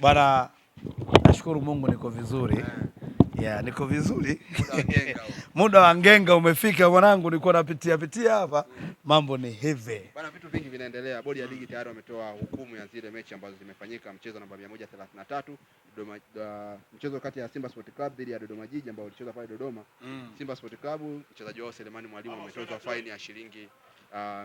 Bwana, nashukuru Mungu niko vizuri. Niko vizuri. Muda wa ngenga umefika mwanangu, nilikuwa napitia hapa. Mambo ni hivi. Bwana, vitu vingi vinaendelea. Bodi ya ligi tayari wametoa hukumu ya zile mechi ambazo zimefanyika, mchezo namba 133, mchezo kati ya Simba Sport Club dhidi ya Dodoma Jiji ambao ulichezwa pale Dodoma. Simba Sport Club, mchezaji wao Selemani Mwalimu ametozwa faini ya shilingi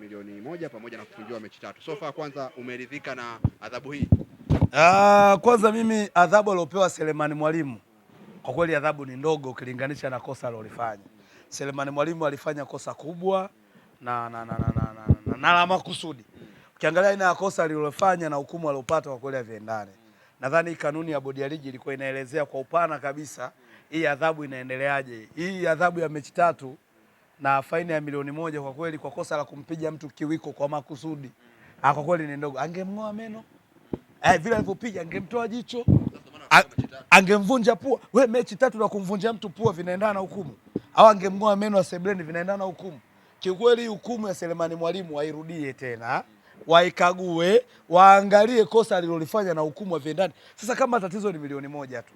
milioni 1 pamoja na kufungiwa mechi 3. So far, kwanza umeridhika na adhabu hii? Kwanza mimi adhabu aliopewa Selemani Mwalimu kwa kweli adhabu ni ndogo ukilinganisha na kosa alilofanya. Selemani Mwalimu alifanya kosa kubwa na la makusudi. Ukiangalia aina ya kosa alilofanya na hukumu aliyopata kwa kweli haviendani. Nadhani kanuni ya bodi ya ligi ilikuwa inaelezea kwa upana kabisa hii adhabu inaendeleaje. Hii adhabu ya mechi 3 na faini ya milioni 1 kwa kweli kwa kosa la kumpiga mtu kiwiko kwa makusudi. Kwa kweli ni ndogo. Angemng'oa meno. Vile alivyopiga angemtoa jicho. Angemvunja pua. We, mechi 3 na kumvunja mtu pua vinaendana na hukumu? Au angemng'oa meno ya sebleni vinaendana na hukumu? Kiukweli hukumu ya Selemani Mwalimu wairudie tena, waikague, waangalie kosa alilolifanya na hukumu viendane. Sasa kama tatizo ni milioni 1 tu,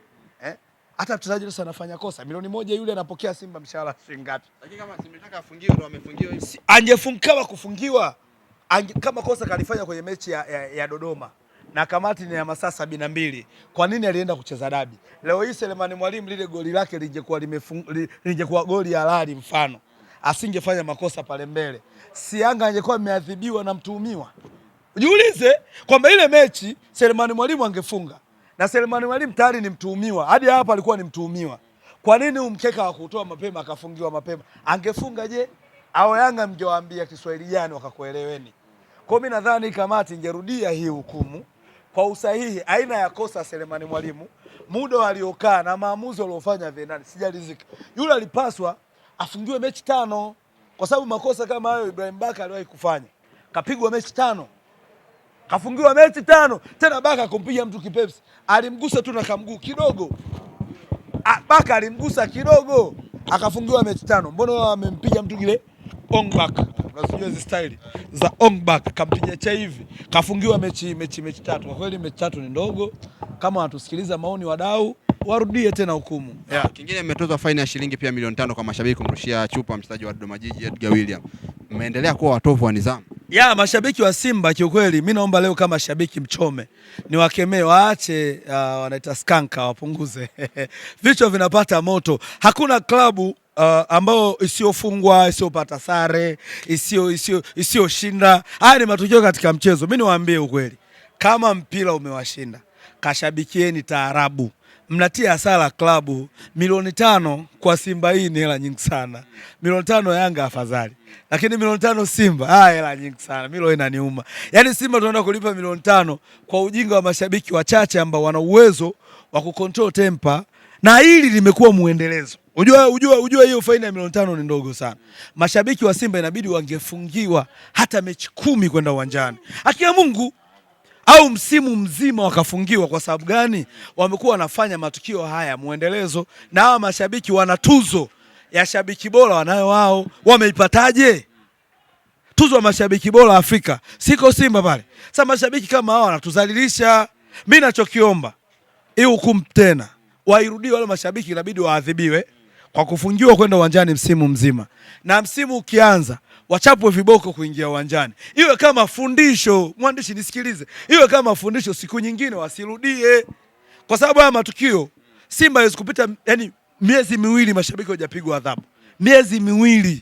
hata mchezaji sasa anafanya kosa milioni 1, yule anapokea Simba mshahara shilingi ngapi? Lakini kama simtaka afungiwe ndo amefungiwa hivi. Angefungiwa kufungiwa. Kama kosa kalifanya kwenye mechi ya Dodoma na kamati ni ya masaa 72, kwa nini alienda kucheza dabi? Leo hii Selemani Mwalimu lile goli lake lingekuwa goli halali mfano, asingefanya makosa pale mbele, si Yanga angekuwa ameadhibiwa na mtuhumiwa? Jiulize kwamba ile mechi Selemani Mwalimu angefunga, na Selemani Mwalimu tayari ni mtuhumiwa, hadi hapa alikuwa ni mtuhumiwa. Kwa nini umkeka wa kutoa mapema akafungiwa mapema? Angefunga je? Au Yanga mngewaambia Kiswahili gani wakakueleweni? Kwa mimi nadhani kamati ingerudia hii hukumu kwa usahihi, aina ya kosa Selemani Mwalimu, muda aliokaa na maamuzi waliofanya viendani. Sijalizika. Yule alipaswa afungiwe mechi 5 kwa sababu makosa kama hayo Ibrahim Baka aliwahi kufanya. Kapigwa mechi 5. Kafungiwa mechi 5. Tena Baka kumpiga mtu kipepsi. Alimgusa tu na kamguu kidogo. Baka alimgusa kidogo. Akafungiwa mechi 5. Mbona wao wamempiga mtu kile Ongbak? Unasijua hizo style za Ongbak, kampiga cha hivi. Kafungiwa mechi 3. Kwa kweli mechi 3 ni ndogo. Kama watusikiliza maoni wadau, warudie tena hukumu. Kingine mmetozwa faini ya shilingi pia milioni 5 kwa mashabiki kumrushia chupa mchezaji wa Dodoma Jiji Edgar William. Mmeendelea kuwa watovu wa nidhamu. Mashabiki wa Simba kiukweli mimi naomba leo kama shabiki mchome niwakemee, waache wanaita skanka, wapunguze. Vichwa vinapata moto. Hakuna klabu ambao isiyofungwa, isiyopata sare, isiyoshinda. Haya ni matukio katika mchezo. Mimi niwaambie ukweli, kama mpira umewashinda, kashabikieni taarabu. Mnatia hasara klabu. Milioni 5 kwa Simba hii ni hela nyingi sana. Milioni 5 Yanga afadhali, lakini milioni 5 Simba hela nyingi sana. Milo inaniuma. Yaani Simba tunaenda kulipa milioni 5 kwa ujinga wa mashabiki wachache ambao wana uwezo wa kucontrol temper, na hili limekuwa muendelezo. Unajua hiyo faini ya milioni 5 ni ndogo sana. Mashabiki wa Simba inabidi wangefungiwa hata mechi 10 kwenda uwanjani. Haki ya Mungu. Au msimu mzima wakafungiwa. Kwa sababu gani? Wamekuwa wanafanya matukio haya muendelezo, na hawa mashabiki wana tuzo ya shabiki bora wanayo wao. Wameipataje? Tuzo ya mashabiki bora Afrika siko Simba pale. Sasa mashabiki kama hao wanatuzalilisha. Mimi ninachokiomba hii hukumu tena wairudie, wale mashabiki inabidi waadhibiwe kwa kufungiwa kwenda uwanjani msimu mzima, na msimu ukianza wachapwe viboko kuingia uwanjani. Iwe kama fundisho. Mwandishi nisikilize. Iwe kama fundisho, siku nyingine wasirudie. Kwa sababu haya matukio Simba haiwezi kupita miezi 2 mashabiki hawajapigwa adhabu. Miezi 2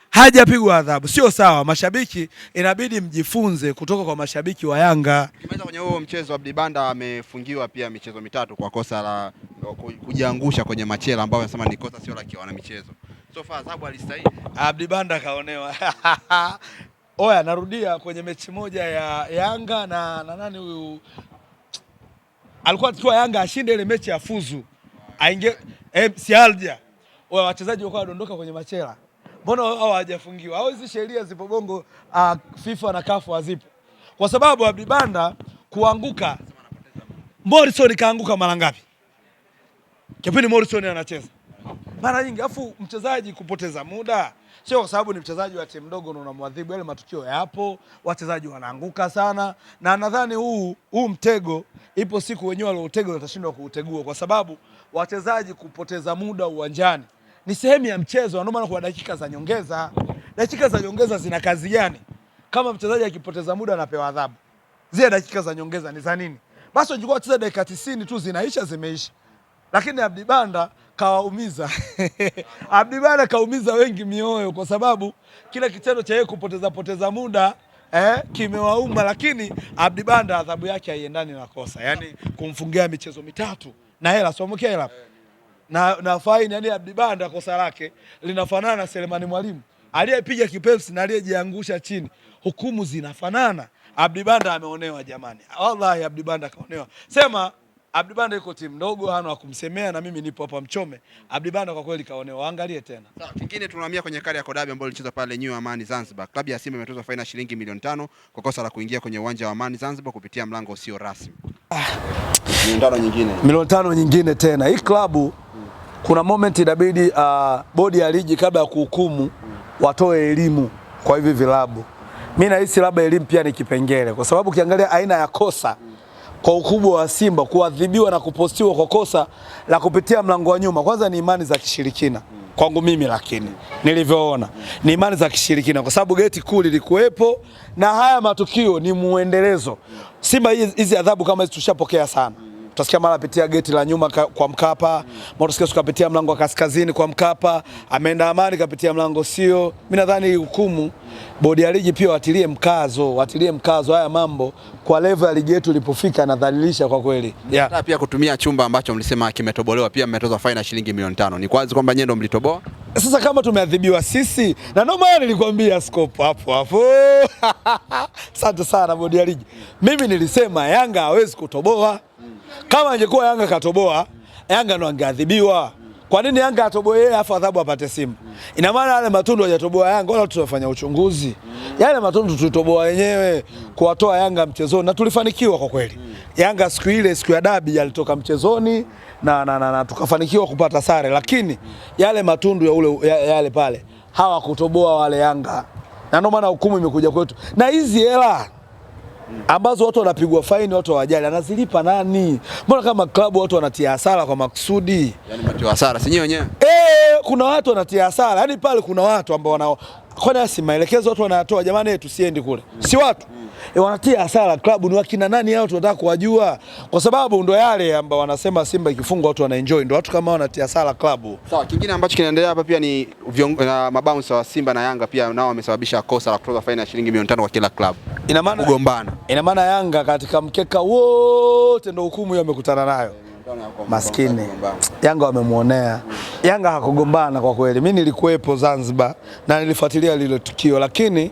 hajapigwa adhabu. Sio sawa. Mashabiki inabidi mjifunze kutoka kwa mashabiki wa Yanga. Kimaliza kwenye huo mchezo, Abdi Banda amefungiwa pia michezo 3 kwa kosa la kujiangusha kwenye machela ambao wanasema ni kosa sio la kiwana michezo. So far adhabu alistahili. Abdi Banda kaonewa. Oya, narudia kwenye mechi moja ya Yanga na nani huyu? Alikuwa tukiwa Yanga ashinde ile mechi ya fuzu. Ainge si Alja. Oya, wachezaji wako wadondoka kwenye machela. Mbona hao hawajafungiwa? Hao hizi sheria zipo Bongo, FIFA na CAF hazipo. Kwa sababu Abdi Banda kuanguka, Morrison kaanguka mara ngapi? Kipindi Morrison anacheza. mara nyingi. Afu mchezaji kupoteza muda sio kwa sababu ni mchezaji wa timu ndogo na unamwadhibu, yale matukio yapo, wachezaji wanaanguka sana, na nadhani huu mtego ipo siku wenyewe waliotega watashindwa kuutegua, kwa sababu wachezaji kupoteza muda uwanjani ni sehemu ya mchezo. Ndio maana kwa dakika za nyongeza, dakika za nyongeza zina kazi gani? Kama mchezaji akipoteza muda anapewa adhabu, zile dakika za nyongeza ni za nini? Basi ungekuwa cheza dakika 90 tu zinaisha, zimeisha. Lakini Abdi Banda kawaumiza Abdi Banda kaumiza wengi mioyo, kwa sababu kila kitendo cha yeye kupoteza muda kimewauma. Lakini Abdi Banda adhabu yake haiendani na kosa, yani kumfungia michezo mitatu na hela somokea hela na faini. Yani Abdi Banda kosa lake linafanana na Selemani Mwalimu aliyepiga kipepsi na aliyejiangusha chini, hukumu zinafanana. Abdi Banda ameonewa jamani, wallahi Abdi Banda kaonewa. Sema Abdi Banda yuko timu ndogo, hana wa kumsemea, na mimi nipo hapa Mchome. Abdi Banda kwa kweli kaonewa, angalie tena. Sawa, kingine tunahamia kwenye Kariakoo Derby ambayo ilichezwa pale New Amani Zanzibar. Klabu ya Simba imetozwa faini ya shilingi milioni 5 kwa kosa la kuingia kwenye uwanja wa Amani Zanzibar kupitia mlango usio rasmi. Milioni 5 nyingine tena. Hii klabu kuna moment inabidi bodi ya ligi kabla ya kuhukumu watoe elimu kwa hivi vilabu. Mimi nahisi labda elimu pia ni kipengele, kwa sababu ukiangalia aina ya kosa kwa ukubwa wa Simba kuadhibiwa na kupostiwa kwa kosa la kupitia mlango wa nyuma, kwanza ni imani za kishirikina kwangu mimi, lakini nilivyoona ni imani za kishirikina, kwa sababu geti kuu lilikuwepo na haya matukio ni muendelezo. Simba hizi adhabu kama hizi tushapokea sana. Tutasikia mara pitia geti la nyuma kwa Mkapa, mtasikia tukapitia mlango wa kaskazini kwa Mkapa, ameenda Amani kapitia mlango sio. Mimi nadhani hukumu bodi ya ligi pia watilie mkazo haya mambo kwa level ya ligi yetu ilipofika, nadhalilisha kwa kweli. Hata pia kutumia chumba ambacho mlisema kimetobolewa pia mmetozwa faini ya shilingi milioni 5. Ni kwazi kwamba nyendo mlitoboa? Sasa kama tumeadhibiwa sisi, na ndio maana nilikwambia scope hapo. Asante sana bodi ya ligi. Mimi nilisema Yanga hawezi kutoboa. Kama angekuwa Yanga katoboa, Yanga ndo angeadhibiwa. Kwa nini Yanga atoboe yeye afa adhabu apate Simba? Ina maana yale matundu hajatoboa Yanga, wala tutafanya uchunguzi. Yale matundu tulitoboa wenyewe kuwatoa Yanga mchezoni na tulifanikiwa kwa kweli. Yanga siku ya dabi alitoka mchezoni na tukafanikiwa kupata sare, lakini yale matundu yale pale hawakutoboa wale Yanga. Na ndio maana hukumu imekuja kwetu. Na hizi hela ambazo watu wanapigwa faini, watu hawajali, anazilipa nani? Mbona kama klabu watu wanatia hasara kwa makusudi? Yaani mtu hasara si wenyewe. Kuna watu wanatia hasara. Yaani pale kuna watu ambao kwani si maelekezo watu wanatoa, jamani tusiendi kule. Si watu. Wanatia hasara klabu, ni wakina nani hao tunataka kuwajua? Kwa sababu ndo yale ambao wanasema Simba ikifungwa watu wanaenjoy, ndo watu kama wanatia hasara klabu. Sawa, kingine ambacho kinaendelea hapa pia ni mabounce wa Simba na Yanga pia nao wamesababisha kosa la kutoza faini ya shilingi milioni 5 kwa kila klabu. Ina maana kugombana. Ina maana Yanga katika mkeka wote ndo hukumu hiyo amekutana nayo. Maskini. Yanga wamemuonea. Yanga hakugombana kwa kweli. Mimi nilikuwepo Zanzibar na nilifuatilia lile tukio, lakini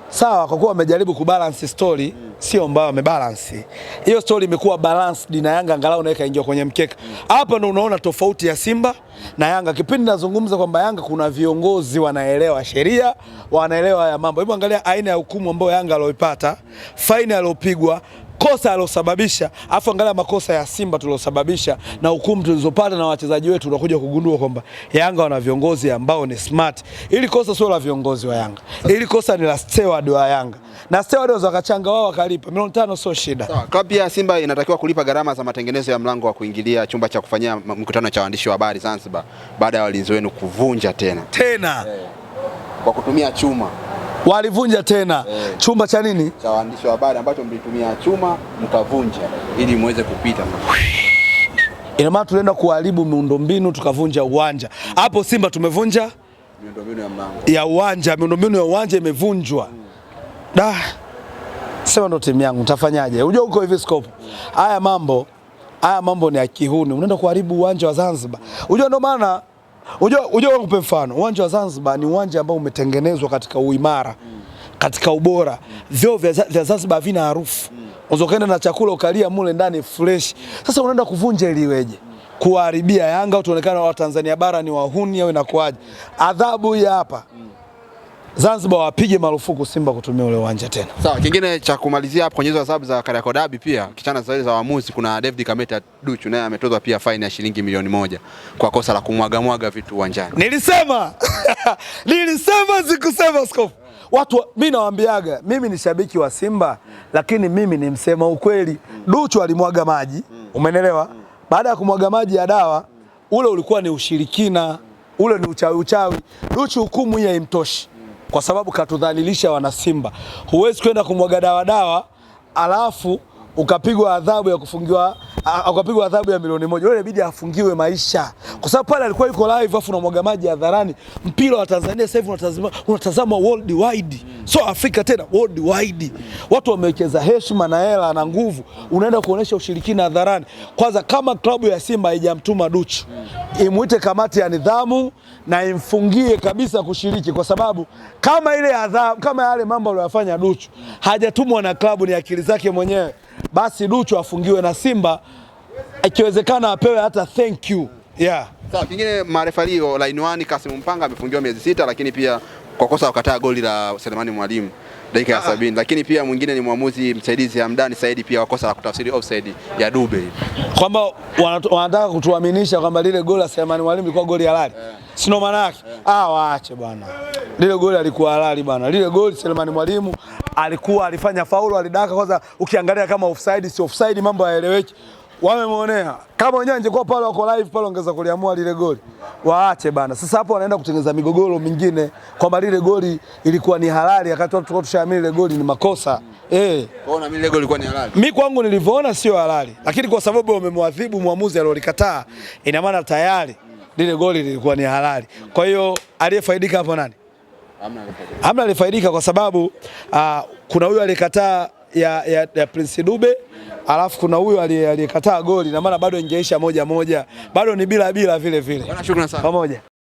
sawa kwa kuwa wamejaribu kubalance story, sio mbaya wamebalance. Hiyo story imekuwa balanced na Yanga angalau naweka ingia kwenye mkeka. Hapa ndo unaona tofauti ya Simba na Yanga. Kipindi nazungumza kwamba Yanga kuna viongozi wanaelewa sheria, wanaelewa ya mambo. Hebu angalia aina ya hukumu ambayo Yanga aliyopata, faini aliyopigwa, kosa alilosababisha, afu angalia makosa ya Simba tulilosababisha na hukumu tulizopata na wachezaji wetu, unakuja kugundua kwamba Yanga wana viongozi ambao ni smart. Ili kosa sio la viongozi wa Yanga. Ili kosa ni la steward wa Yanga. Na steward wakachanga wao wakalipa. Milioni 5 sio shida. Sawa, klabu ya Simba inatakiwa kulipa gharama za matengenezo ya mlango wa kuingilia chumba cha kufanyia mkutano cha waandishi wa habari Zanzibar baada ya walinzi wenu kuvunja tena. Kwa kutumia chuma. Walivunja tena chumba cha nini? Cha waandishi wa habari ambacho mlitumia chuma mkavunja ili muweze kupita. Ina maana tunaenda kuharibu miundombinu tukavunja uwanja. Hapo Simba tumevunja miundombinu ya mlango. Ya uwanja, miundombinu ya uwanja imevunjwa. Sema ndo timu yangu utafanyaje? Unajua uko hivi scope. Haya mambo ni ya kihuni. Unaenda kuharibu uwanja wa Zanzibar. Unajua ndo maana Unajua nikupe mfano, uwanja wa Zanzibar ni uwanja ambao umetengenezwa katika uimara, katika ubora. Vyoo vya Zanzibar havina harufu. Unaweza na chakula ukalia mule ndani fresh. Sasa unaenda kuvunja ili iweje? Kuharibia Yanga tuonekana wa Tanzania bara ni wahuni au inakuaje? Adhabu hii hapa. Zanzibar wapige marufuku Simba kutumia ule uwanja tena. Sawa, kingine cha kumalizia hapo kwenye hizo adhabu za Kariakoo Derby pia kichana zaidi za waamuzi, kuna David Kameta Duchu naye ametozwa pia faini ya shilingi milioni 1 kwa kosa la kumwaga vitu uwanjani. Nilisema sikusema Skofu. Watu mimi nawaambiaga, mimi ni shabiki wa Simba lakini mimi ni msema ukweli. Duchu alimwaga maji, umenelewa? Baada ya kumwaga maji ya dawa, ule ulikuwa ni ushirikina, ule ni uchawi. Duchu hukumu hii haimtoshi kwa sababu katudhalilisha wana Simba. Huwezi kwenda kumwaga dawa alafu ukapigwa adhabu ya kufungiwa, ukapigwa adhabu ya milioni 1. Yule inabidi afungiwe maisha. Kwa sababu pale alikuwa yuko live afu unamwaga maji hadharani. Mpira wa Tanzania sasa hivi unatazama worldwide. So Afrika tena worldwide. Watu wamewekeza heshima na hela na nguvu. Unaenda kuonesha ushirikina hadharani. Kwanza kama klabu ya Simba haijamtuma Duchu, imuite kamati ya nidhamu na imfungie kabisa kushiriki, kwa sababu kama ile adhabu, kama yale mambo aliyofanya Duchu hajatumwa na klabu, ni akili zake mwenyewe, basi Duchu afungiwe na Simba, ikiwezekana apewe hata thank you. Yeah. Sawa, kingine marefario line 1 Kasim Mpanga amefungiwa miezi 6, lakini pia kwa kosa kukataa goli la Selemani Mwalimu dakika ya 70. Lakini pia mwingine ni mwamuzi msaidizi Hamdani Saidi pia kwa kosa la kutafsiri offside ya Dube. Kwamba wanataka kutuaminisha kwamba lile goli la Selemani Mwalimu lilikuwa goli halali. Sino maana yake. Waache bwana. Lile goli alikuwa halali bwana. Lile goli Selemani Mwalimu alifanya faulu, alidaka. Kwanza ukiangalia kama offside si offside, mambo hayaeleweki. Wamemuonea. Kama wenyewe ingekuwa pale wako live pale ongeza kuliamua lile goli. Waache bana. Sasa hapo wanaenda kutengeneza migogoro mingine kwamba lile goli ilikuwa ni halali wakati watu tulikuwa tushaamini lile goli ni makosa. Kwaona mimi lile goli ilikuwa ni halali. Mimi kwangu nilivyoona sio halali. Lakini kwa sababu wamemwadhibu muamuzi aliyolikataa, ina maana tayari lile goli lilikuwa ni halali. Kwa hiyo aliyefaidika hapo nani? Hamna alifaidika kwa sababu kuna huyu aliyekataa ya Prince Dube, alafu kuna huyu aliyekataa goli, na maana bado ingeisha 1-1, bado ni bila vile vile. Bwana, shukrani sana. Pamoja.